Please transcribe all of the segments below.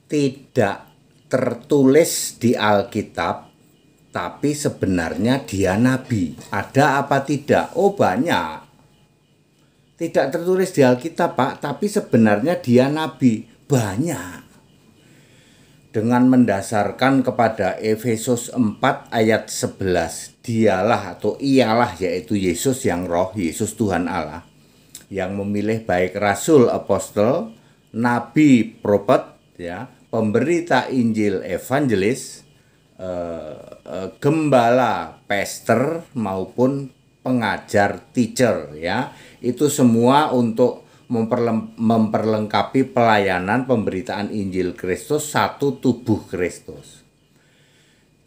tidak tertulis di Alkitab, tapi sebenarnya dia nabi. Ada apa tidak? Oh, banyak. Tidak tertulis di Alkitab, Pak, tapi sebenarnya dia nabi. Banyak. Dengan mendasarkan kepada Efesus 4 ayat 11, dialah atau ialah, yaitu Yesus yang roh, Yesus Tuhan Allah, yang memilih baik rasul, apostel, nabi, prophet, ya, pemberita Injil, evangelis, gembala, pastor, maupun pengajar, teacher, ya. Itu semua untuk memperlengkapi pelayanan pemberitaan Injil Kristus, satu tubuh Kristus.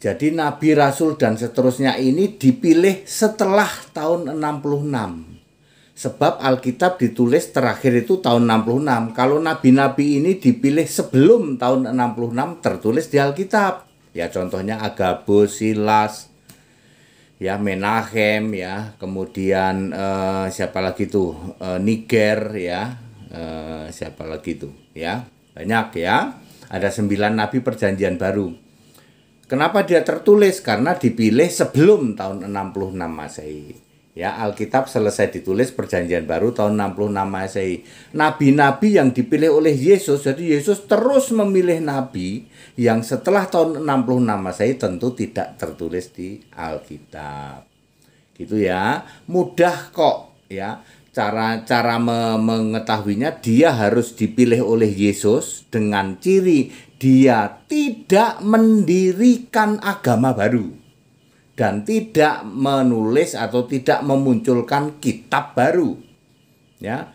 Jadi nabi, rasul, dan seterusnya ini dipilih setelah tahun 66. Sebab Alkitab ditulis terakhir itu tahun 66. Kalau nabi-nabi ini dipilih sebelum tahun 66 tertulis di Alkitab. Ya, contohnya Agabus, Silas, ya, Menahem, ya, kemudian siapa lagi tuh, Niger, ya, siapa lagi tuh, ya, banyak, ya, ada 9 nabi perjanjian baru. Kenapa dia tertulis? Karena dipilih sebelum tahun 66 Masehi. Ya, Alkitab selesai ditulis perjanjian baru tahun 66 Masehi. Nabi-nabi yang dipilih oleh Yesus, jadi Yesus terus memilih nabi yang setelah tahun 66 Masehi tentu tidak tertulis di Alkitab. Gitu ya. Mudah kok, ya. Cara mengetahuinya, dia harus dipilih oleh Yesus dengan ciri dia tidak mendirikan agama baru dan tidak menulis atau tidak memunculkan kitab baru. Ya.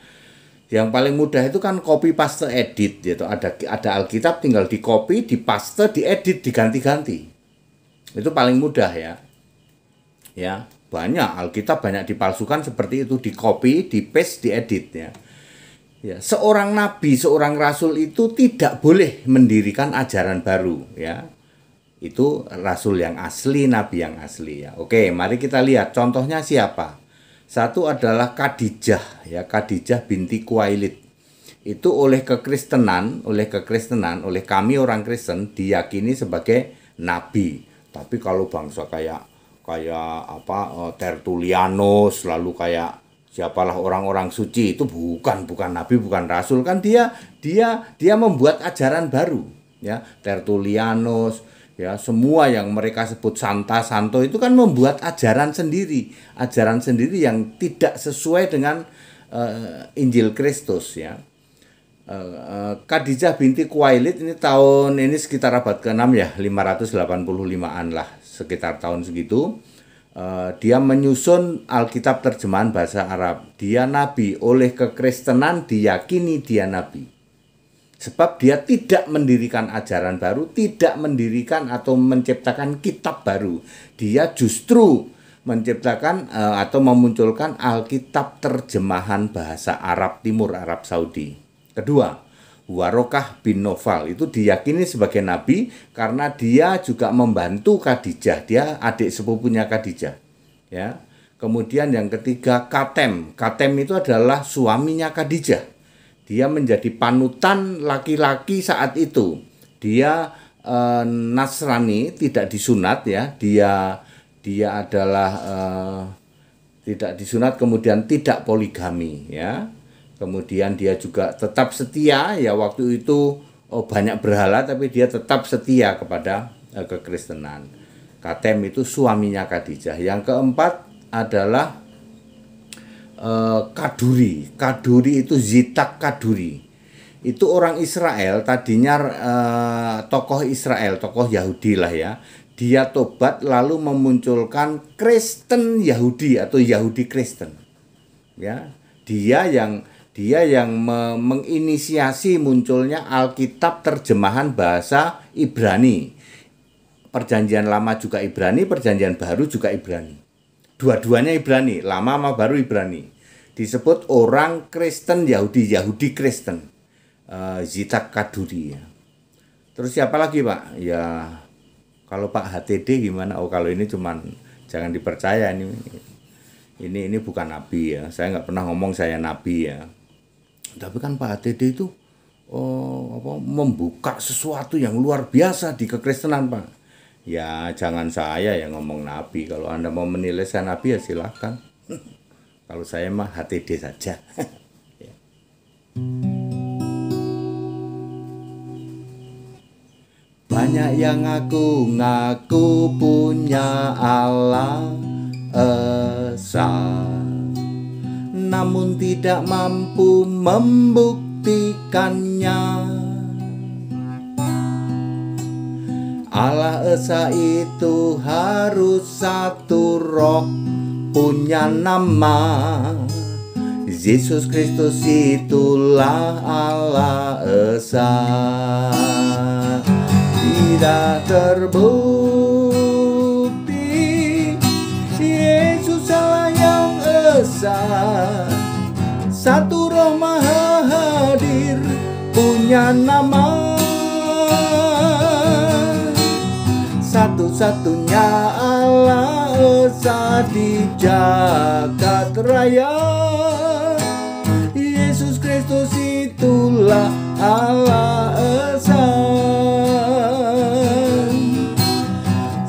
Yang paling mudah itu kan copy paste edit, gitu. Ada Alkitab tinggal di copy, di paste, diedit, diganti-ganti. Itu paling mudah, ya. Ya, banyak Alkitab banyak dipalsukan seperti itu, di copy, di paste, diedit, ya. Ya, seorang nabi, seorang rasul itu tidak boleh mendirikan ajaran baru, ya. Itu rasul yang asli, nabi yang asli, ya. Oke, mari kita lihat contohnya siapa. Satu adalah Khadijah, ya, Khadijah binti Khuwailid. Itu oleh kekristenan, oleh kami orang Kristen diyakini sebagai nabi. Tapi kalau bangsa kayak Tertullianus, lalu kayak siapalah orang-orang suci, itu bukan nabi, bukan rasul, kan dia membuat ajaran baru, ya. Tertullianus, ya, semua yang mereka sebut santo itu kan membuat ajaran sendiri yang tidak sesuai dengan Injil Kristus, ya. Khadijah binti Khuwailid ini sekitar abad ke-6, ya, 585-an lah, sekitar tahun segitu. Dia menyusun Alkitab terjemahan bahasa Arab. Dia nabi, oleh kekristenan diyakini dia nabi. Sebab dia tidak mendirikan ajaran baru, tidak mendirikan atau menciptakan kitab baru. Dia justru menciptakan atau memunculkan Alkitab terjemahan bahasa Arab Timur, Arab Saudi. Kedua, Warokah bin Nawfal itu diyakini sebagai nabi karena dia juga membantu Khadijah. Dia adik sepupunya Khadijah, ya. Kemudian yang ketiga, Katem itu adalah suaminya Khadijah. Dia menjadi panutan laki-laki saat itu. Dia Nasrani, tidak disunat, ya. Dia adalah tidak disunat, kemudian tidak poligami, ya. Kemudian dia juga tetap setia, ya, waktu itu banyak berhala tapi dia tetap setia kepada kekristenan. Katem itu suaminya Khadijah. Yang keempat adalah Kaduri itu Zitak Kaduri. Itu orang Israel, tadinya tokoh Israel, tokoh Yahudi lah, ya. Dia tobat lalu memunculkan Kristen Yahudi atau Yahudi Kristen, ya. Dia yang menginisiasi munculnya Alkitab terjemahan bahasa Ibrani. Perjanjian Lama juga Ibrani, Perjanjian Baru juga Ibrani. Dua-duanya Ibrani, Lama sama Baru Ibrani. Disebut orang Kristen Yahudi Kristen. Zitak Kaduri, ya. Terus siapa lagi, Pak? Ya, kalau Pak HTD gimana? Oh, kalau ini cuman jangan dipercaya, ini bukan nabi, ya. Saya nggak pernah ngomong saya nabi, ya. Tapi kan Pak HTD itu membuka sesuatu yang luar biasa di kekristenan, Pak. Ya jangan saya yang ngomong nabi. Kalau Anda mau menilai saya nabi ya silahkan. Kalau saya mah HTD saja. Banyak yang ngaku punya Allah esa, namun tidak mampu membuktikannya. Allah esa itu harus satu roh, punya nama. Yesus Kristus itulah Allah esa. Tidak terbukti Yesus Allah yang esa, satu roh maha hadir, punya nama. Satu-satunya Allah esa di jagat raya. Yesus Kristus itulah Allah esa,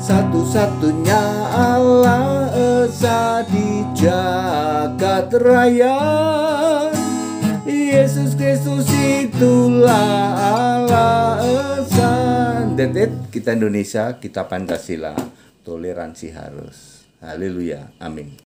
satu-satunya Allah esa di jagat raya. Yesus Kristus itulah Allah esa. Kita Indonesia, kita Pancasila, toleransi harus. Haleluya, amin.